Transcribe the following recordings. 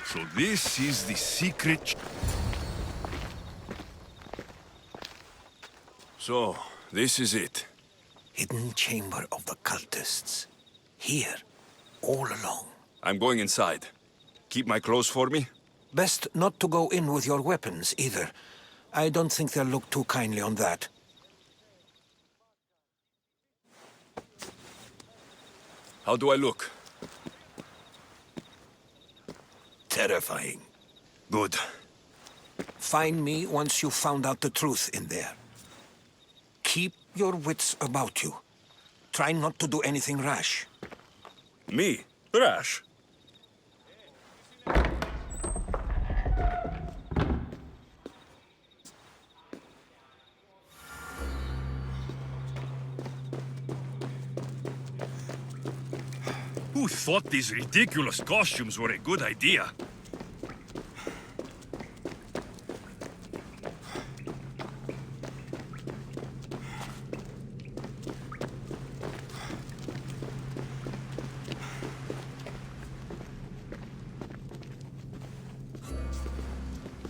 So this is the secret... So, this is it. Hidden chamber of the cultists. Here, all along. I'm going inside. Keep my clothes for me? Best not to go in with your weapons, either. I don't think they'll look too kindly on that. How do I look? Terrifying. Good. Find me once you've found out the truth in there. Keep your wits about you. Try not to do anything rash. Me? Rash? Who thought these ridiculous costumes were a good idea?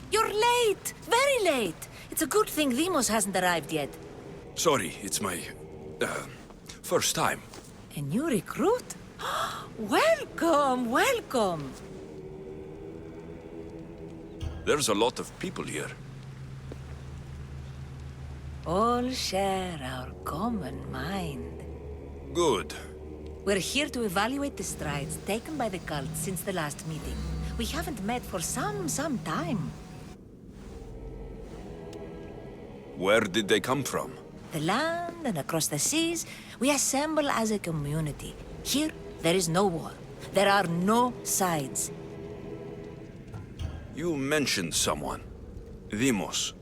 You're late! Very late! It's a good thing Demos hasn't arrived yet. Sorry, it's my... first time. A new recruit? Welcome, welcome! There's a lot of people here. All share our common mind. Good. We're here to evaluate the strides taken by the cult since the last meeting. We haven't met for some time. Where did they come from? The land and across the seas, we assemble as a community. Here, there is no war. There are no sides. You mentioned someone. Demos.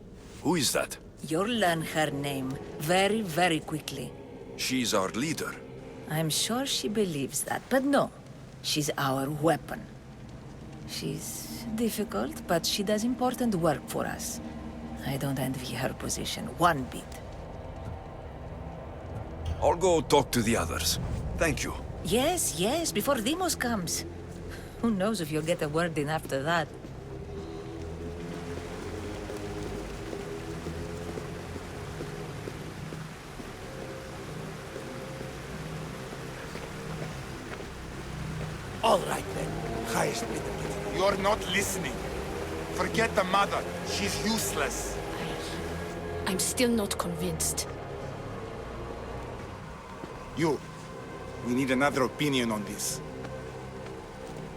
Who is that? You'll learn her name very quickly. She's our leader. I'm sure she believes that, but no. She's our weapon. She's difficult, but she does important work for us. I don't envy her position one bit. I'll go talk to the others. Thank you. Yes, before Demos comes. Who knows if you'll get a word in after that. All right then. Highest bidder. You're not listening. Forget the mother. She's useless. I'm still not convinced. You. We need another opinion on this.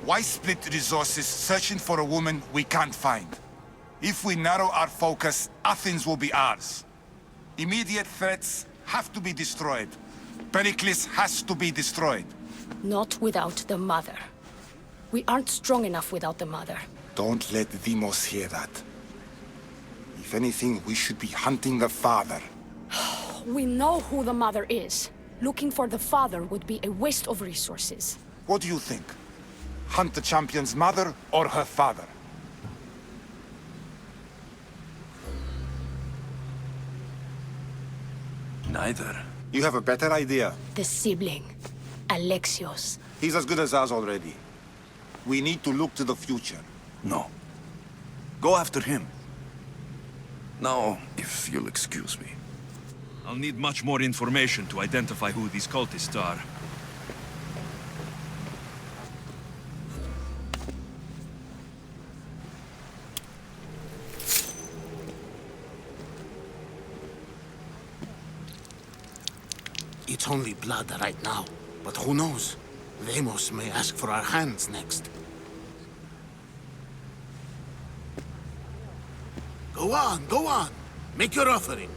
Why split resources searching for a woman we can't find? If we narrow our focus, Athens will be ours. Immediate threats have to be destroyed. Pericles has to be destroyed. Not without the mother. We aren't strong enough without the mother. Don't let Demos hear that. If anything, we should be hunting the father. We know who the mother is. Looking for the father would be a waste of resources. What do you think? Hunt the champion's mother or her father? Neither. You have a better idea. The sibling, Alexios. He's as good as ours already. We need to look to the future. No. Go after him. Now, if you'll excuse me. I'll need much more information to identify who these cultists are. It's only blood right now, but who knows? Demos may ask for our hands next. Go on! Make your offering.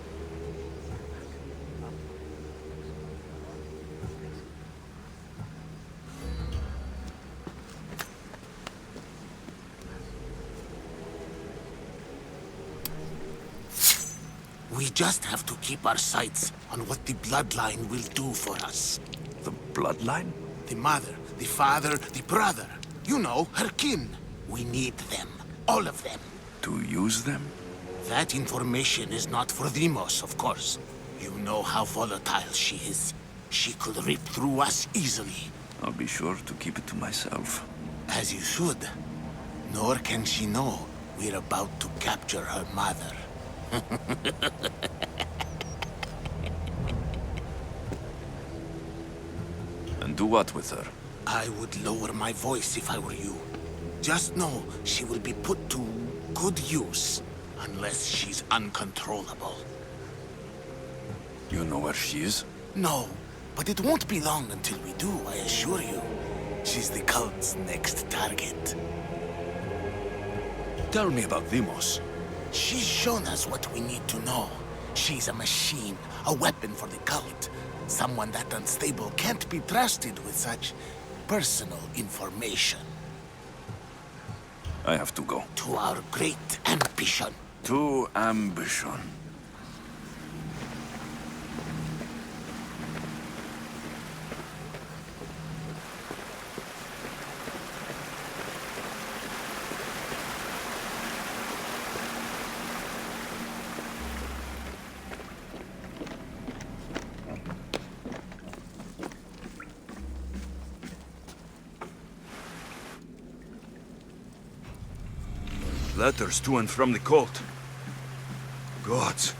We just have to keep our sights on what the bloodline will do for us. The bloodline? The mother, the father, the brother. You know, her kin. We need them. All of them. To use them? That information is not for Demos, of course. You know how volatile she is. She could rip through us easily. I'll be sure to keep it to myself. As you should. Nor can she know we're about to capture her mother. And do what with her? I would lower my voice if I were you. Just know she will be put to good use, unless she's uncontrollable. You know where she is? No, but it won't be long until we do, I assure you. She's the cult's next target. Tell me about Demos. She's shown us what we need to know. She's a machine, a weapon for the cult. Someone that unstable can't be trusted with such personal information. I have to go. To our great ambition. To ambition. Letters to and from the cult. Gods,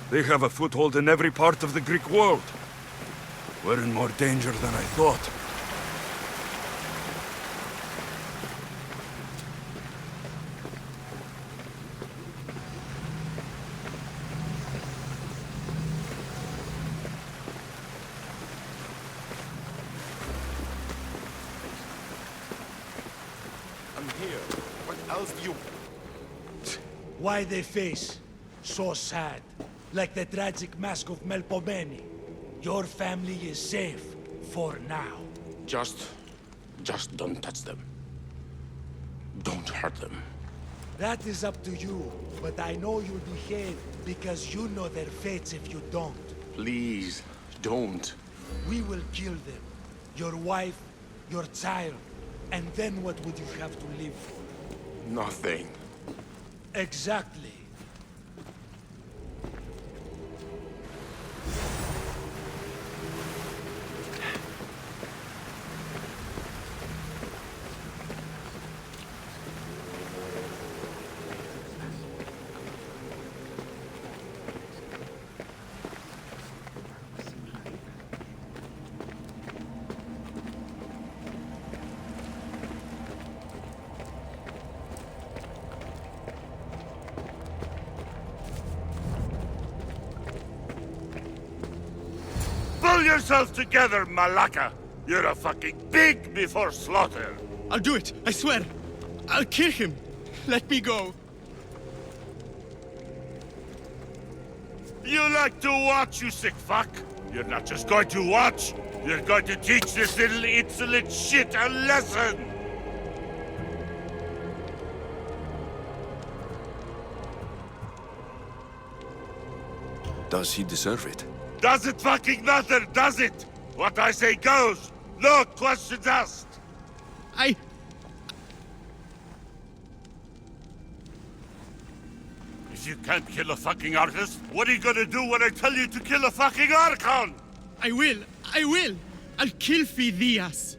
they have a foothold in every part of the Greek world. We're in more danger than I thought. I'm here. What else do you... Why they face? So sad. Like the tragic mask of Melpomene. Your family is safe. For now. Just don't touch them. Don't hurt them. That is up to you. But I know you'll behave because you know their fates if you don't. Please, don't. We will kill them. Your wife, your child. And then what would you have to live for? Nothing. Exactly. Pull yourself together, Malaka! You're a fucking pig before slaughter! I'll do it, I swear. I'll kill him. Let me go. You like to watch, you sick fuck? You're not just going to watch, you're going to teach this little insolent shit a lesson! Does he deserve it? Does it fucking matter, does it? What I say goes, no questions asked! If you can't kill a fucking artist, what are you gonna do when I tell you to kill a fucking Archon? I will. I'll kill Phidias.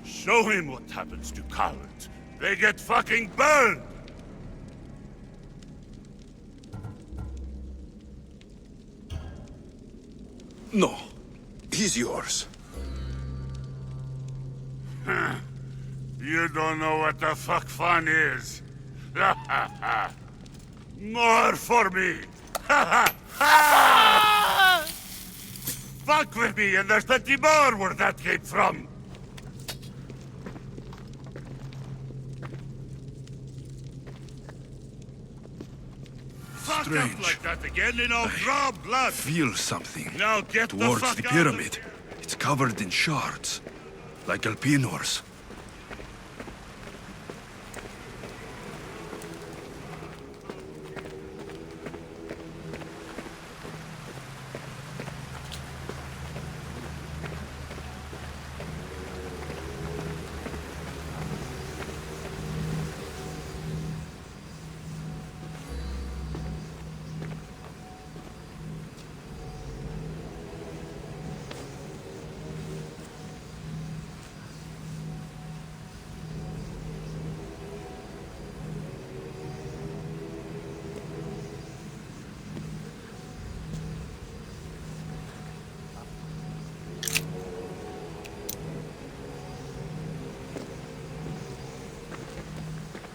Show him what happens to cowards. They get fucking burned! No. He's yours. You don't know what the fuck fun is. More for me. Fuck with me and there's plenty more where that came from. Fuck up Strange. like that again and I'll draw blood. Feel something. Now get towards the fuck the out pyramid. It's covered in shards, like Alpinors.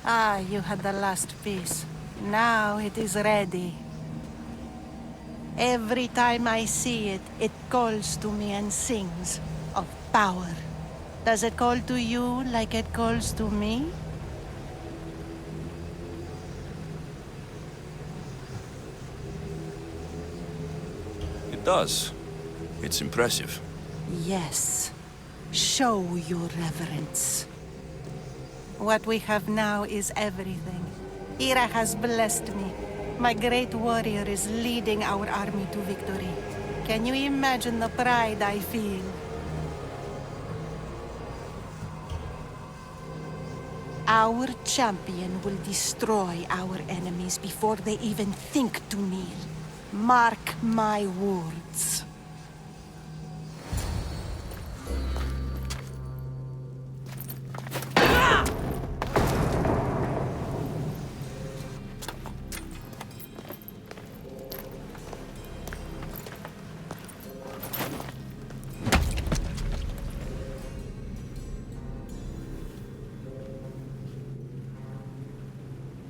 Ah, you had the last piece. Now it is ready. Every time I see it, it calls to me and sings of power. Does it call to you like it calls to me? It does. It's impressive. Yes. Show your reverence. What we have now is everything. Ira has blessed me. My great warrior is leading our army to victory. Can you imagine the pride I feel? Our champion will destroy our enemies before they even think to kneel. Mark my words.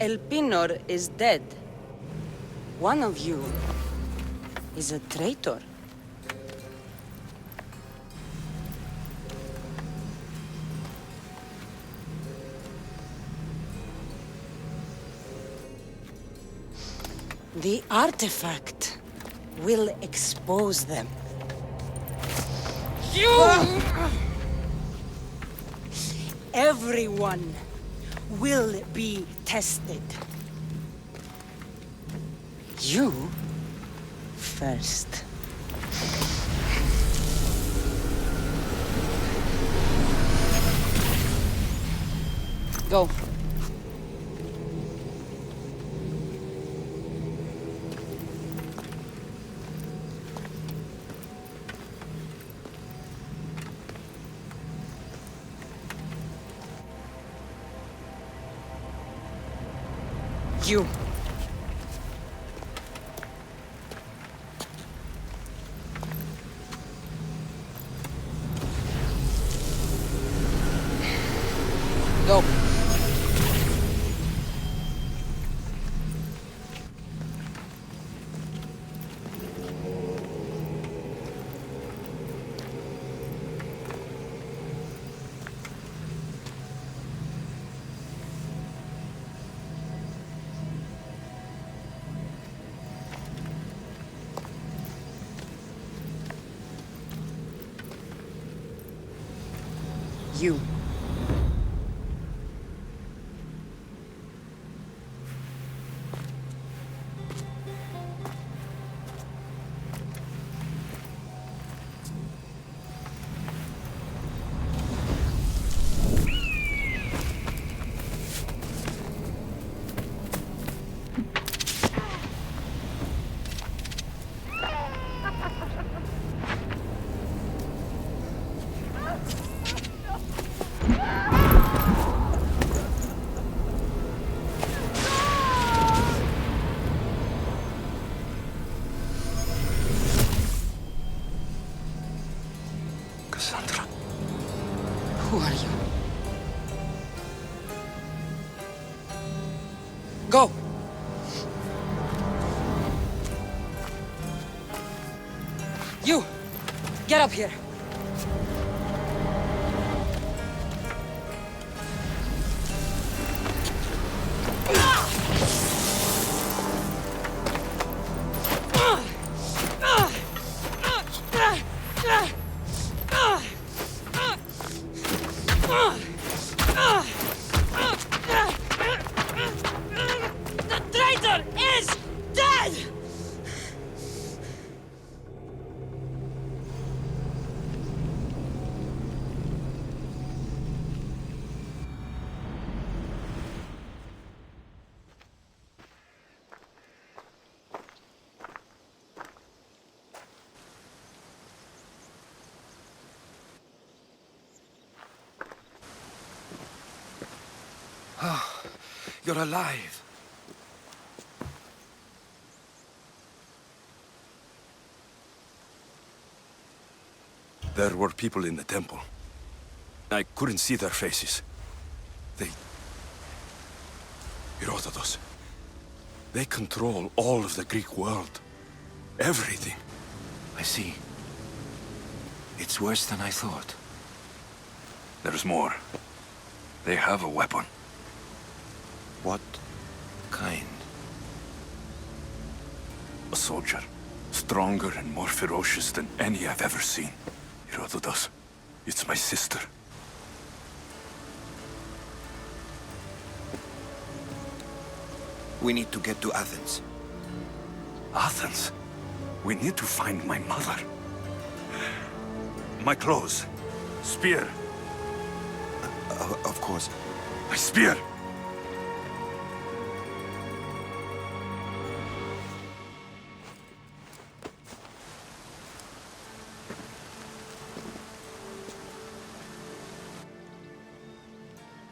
El Pinor is dead. One of you is a traitor. The artifact will expose them. Everyone will be tested. You first. Go. You. Go. You. Who are you? Go! You! Get up here! The traitor is dead! You're alive. There were people in the temple. I couldn't see their faces. Herodotus. They control all of the Greek world. Everything. I see. It's worse than I thought. There's more. They have a weapon. What kind? A soldier. Stronger and more ferocious than any I've ever seen. Herodotus, it's my sister. We need to get to Athens. Athens? We need to find my mother. My clothes. Spear. Of course. My spear!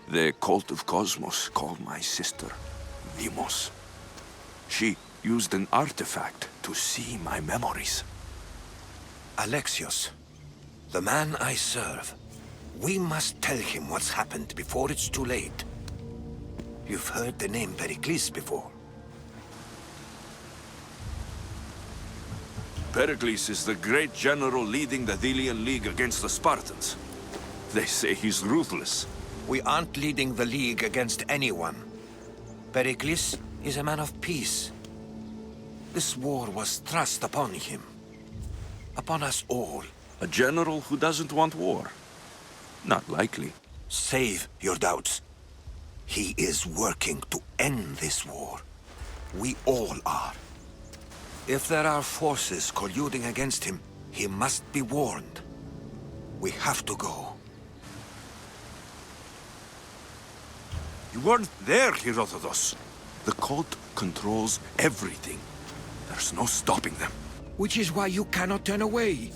The cult of Cosmos called my sister Demos. She used an artifact to see my memories. Alexios, the man I serve. We must tell him what's happened before it's too late. You've heard the name Pericles before. Pericles is the great general leading the Delian League against the Spartans. They say he's ruthless. We aren't leading the League against anyone. Pericles is a man of peace. This war was thrust upon him. Upon us all. A general who doesn't want war? Not likely. Save your doubts. He is working to end this war. We all are. If there are forces colluding against him, he must be warned. We have to go. You weren't there, Herodotus. The cult controls everything. There's no stopping them. Which is why you cannot turn away.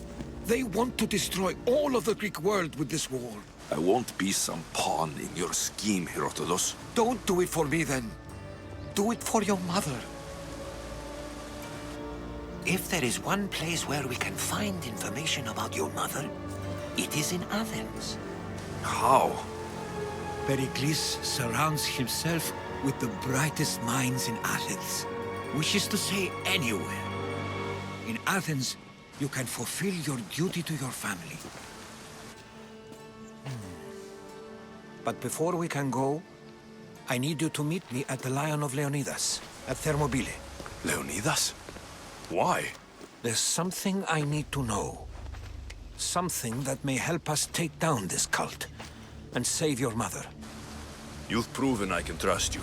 They want to destroy all of the Greek world with this war. I won't be some pawn in your scheme, Herodotus. Don't do it for me, then. Do it for your mother. If there is one place where we can find information about your mother, it is in Athens. How? Pericles surrounds himself with the brightest minds in Athens. Which is to say, anywhere. In Athens, you can fulfill your duty to your family. But before we can go, I need you to meet me at the Lion of Leonidas, at Thermopylae. Leonidas? Why? There's something I need to know. Something that may help us take down this cult and save your mother. You've proven I can trust you.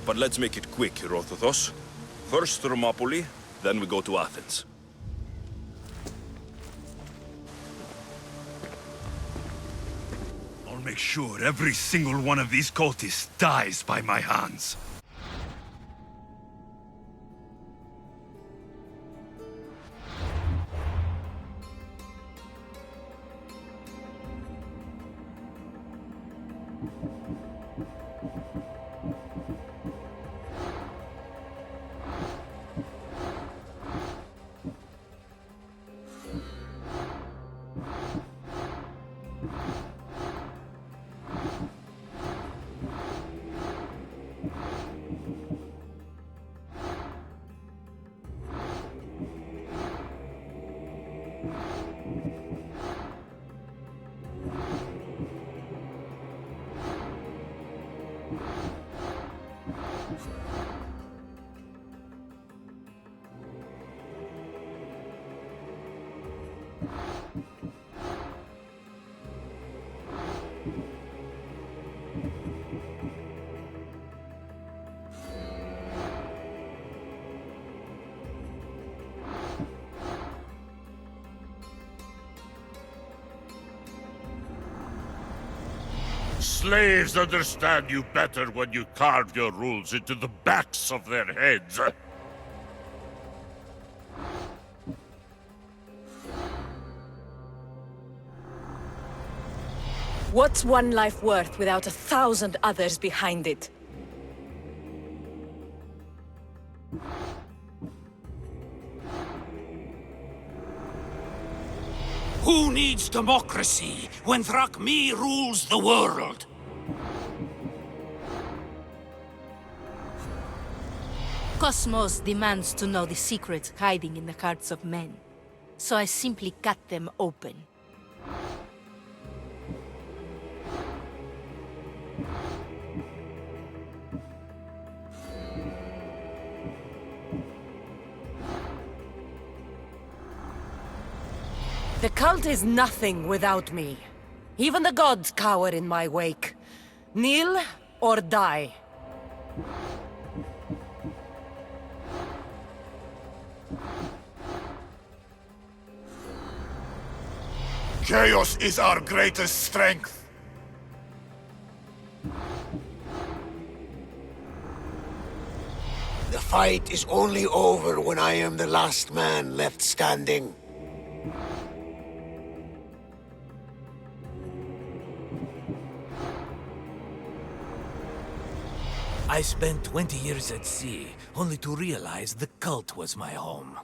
But let's make it quick, Herodotus. First Thermopylae, then we go to Athens. I'll make sure every single one of these cultists dies by my hands. Slaves understand you better when you carve your rules into the backs of their heads. What's one life worth without 1,000 others behind it? Who needs democracy when Thrakmi rules the world? cosmos demands to know the secrets hiding in the hearts of men. So I simply cut them open. The cult is nothing without me. Even the gods cower in my wake. Kneel or die. Chaos is our greatest strength. The fight is only over when I am the last man left standing. I spent 20 years at sea, only to realize the cult was my home.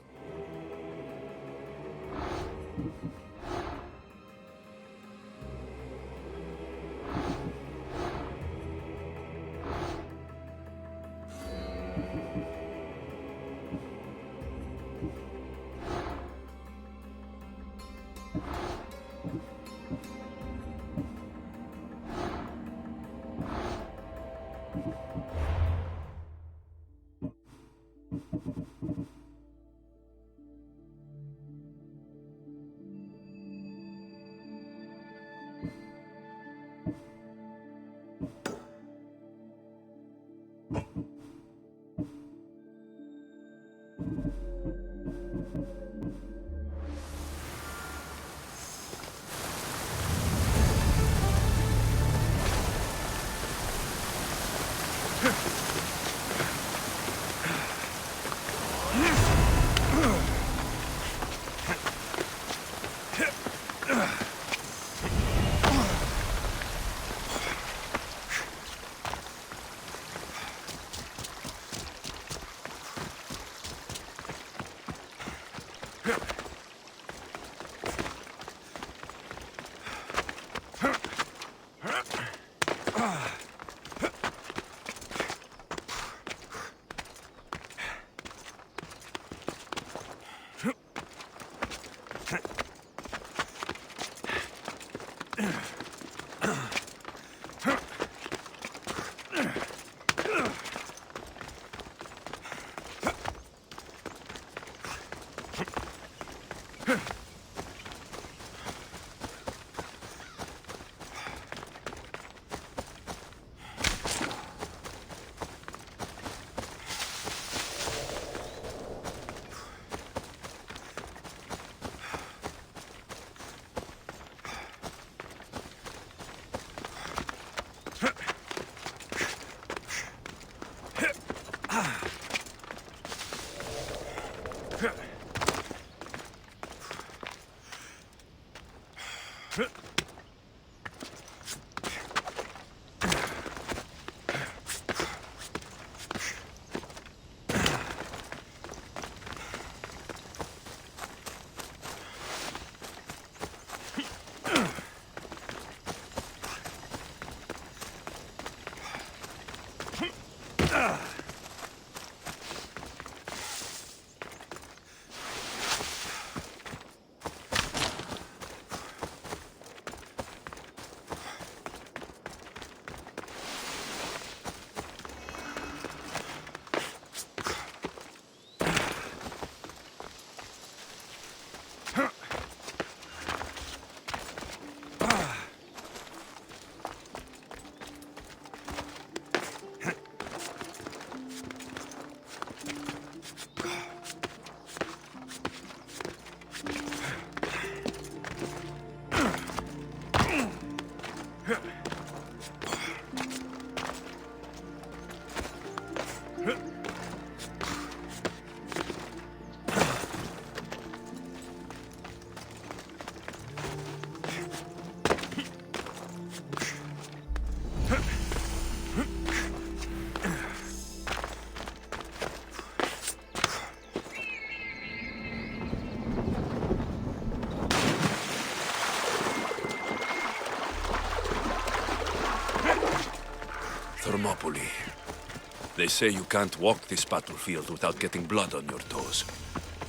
They say you can't walk this battlefield without getting blood on your toes.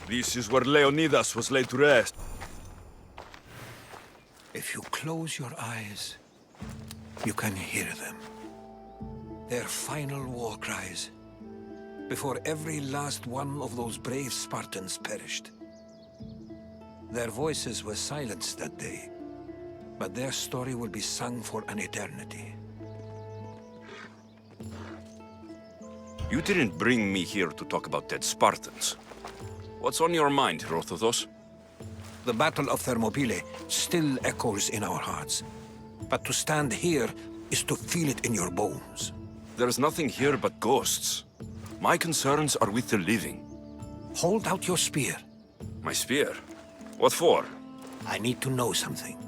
This is where Leonidas was laid to rest. If you close your eyes, you can hear them. Their final war cries, before every last one of those brave Spartans perished. Their voices were silenced that day, but their story will be sung for an eternity. You didn't bring me here to talk about dead Spartans. What's on your mind, Herodotus? The Battle of Thermopylae still echoes in our hearts. But to stand here is to feel it in your bones. There's nothing here but ghosts. My concerns are with the living. Hold out your spear. My spear? What for? I need to know something.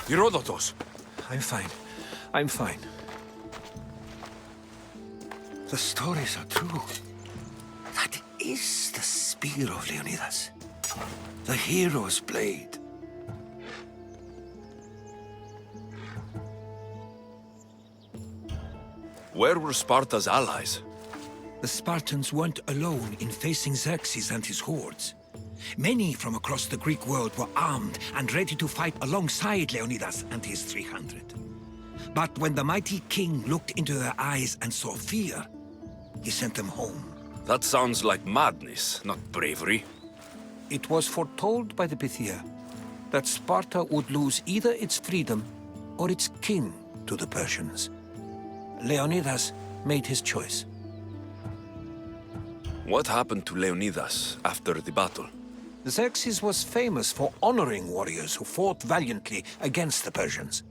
Herodotus! I'm fine. I'm fine. The stories are true. That is the spear of Leonidas. The hero's blade. Where were Sparta's allies? The Spartans weren't alone in facing Xerxes and his hordes. Many from across the Greek world were armed and ready to fight alongside Leonidas and his 300. But when the mighty king looked into their eyes and saw fear, he sent them home. That sounds like madness, not bravery. It was foretold by the Pythia that Sparta would lose either its freedom or its king to the Persians. Leonidas made his choice. What happened to Leonidas after the battle? Xerxes was famous for honoring warriors who fought valiantly against the Persians.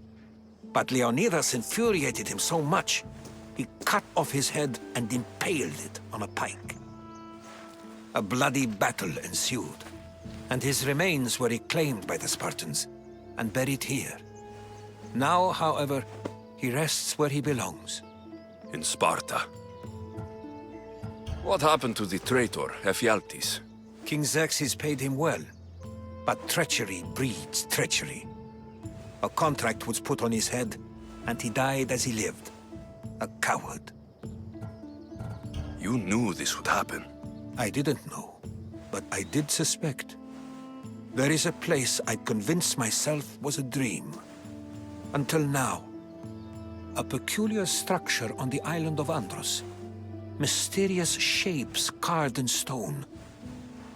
But Leonidas infuriated him so much, he cut off his head and impaled it on a pike. A bloody battle ensued, and his remains were reclaimed by the Spartans and buried here. Now, however, he rests where he belongs. In Sparta. What happened to the traitor, Ephialtes? King Xerxes paid him well, but treachery breeds treachery. A contract was put on his head, and he died as he lived. A coward. You knew this would happen. I didn't know, but I did suspect. There is a place I convinced myself was a dream. Until now. A peculiar structure on the island of Andros. Mysterious shapes carved in stone.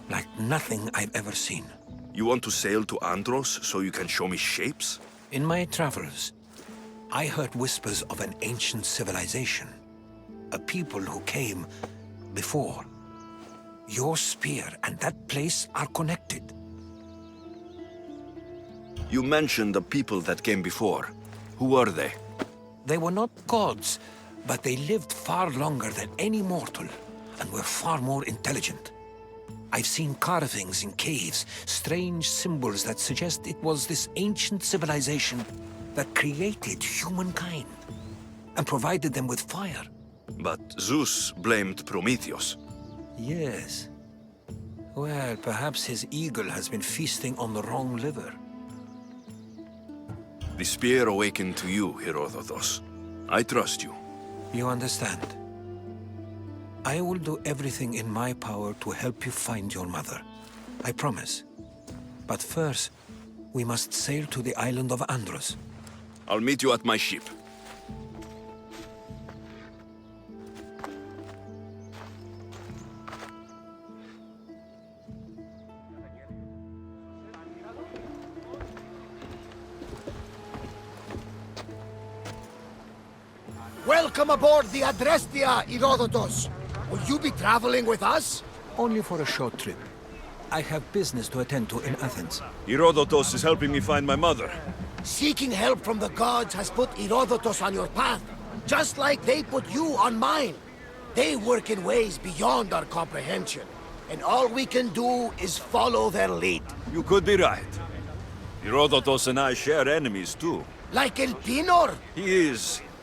Like nothing I've ever seen. You want to sail to Andros so you can show me shapes? In my travels, I heard whispers of an ancient civilization. A people who came before. Your spear and that place are connected. You mentioned the people that came before. Who were they? They were not gods, but they lived far longer than any mortal, and were far more intelligent. I've seen carvings in caves, strange symbols that suggest it was this ancient civilization that created humankind, and provided them with fire. But Zeus blamed Prometheus. Yes. Well, perhaps his eagle has been feasting on the wrong liver. The spear awakened to you, Herodotus. I trust you. You understand. I will do everything in my power to help you find your mother. I promise. But first, we must sail to the island of Andros. I'll meet you at my ship. Welcome aboard the Adrestia, Herodotus. Will you be traveling with us? Only for a short trip. I have business to attend to in Athens. Herodotus is helping me find my mother. Seeking help from the gods has put Herodotus on your path, just like they put you on mine. They work in ways beyond our comprehension, and all we can do is follow their lead. You could be right. Herodotus and I share enemies too. Like El Pinor? He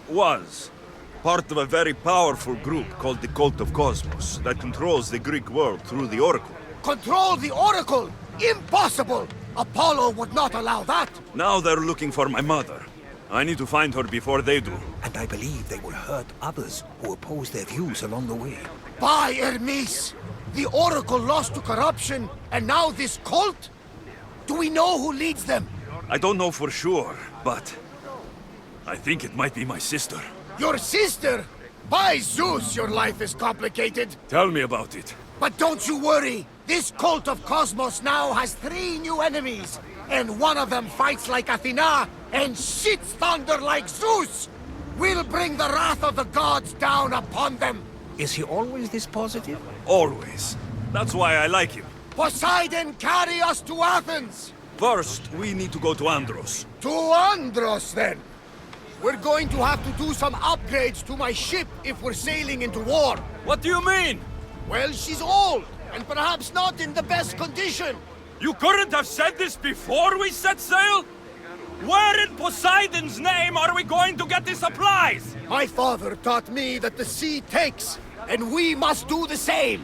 was, part of a very powerful group called the Cult of Cosmos that controls the Greek world through the Oracle. Control the Oracle? Impossible! Apollo would not allow that! Now they're looking for my mother. I need to find her before they do. And I believe they will hurt others who oppose their views along the way. By Hermes! The Oracle lost to corruption, and now this cult? Do we know who leads them? I don't know for sure, but I think it might be my sister. Your sister? By Zeus, your life is complicated. Tell me about it. But don't you worry. This cult of Cosmos now has 3 new enemies. And one of them fights like Athena and shits thunder like Zeus. We'll bring the wrath of the gods down upon them. Is he always this positive? Always. That's why I like him. Poseidon, carry us to Athens! First, we need to go to Andros. To Andros, then? We're going to have to do some upgrades to my ship if we're sailing into war. What do you mean? Well, she's old, and perhaps not in the best condition. You couldn't have said this before we set sail? Where in Poseidon's name are we going to get the supplies? My father taught me that the sea takes, and we must do the same.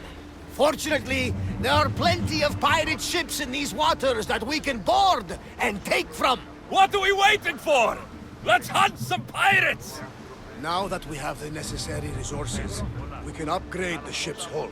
Fortunately, there are plenty of pirate ships in these waters that we can board and take from. What are we waiting for? Let's hunt some pirates! Now that we have the necessary resources, we can upgrade the ship's hull.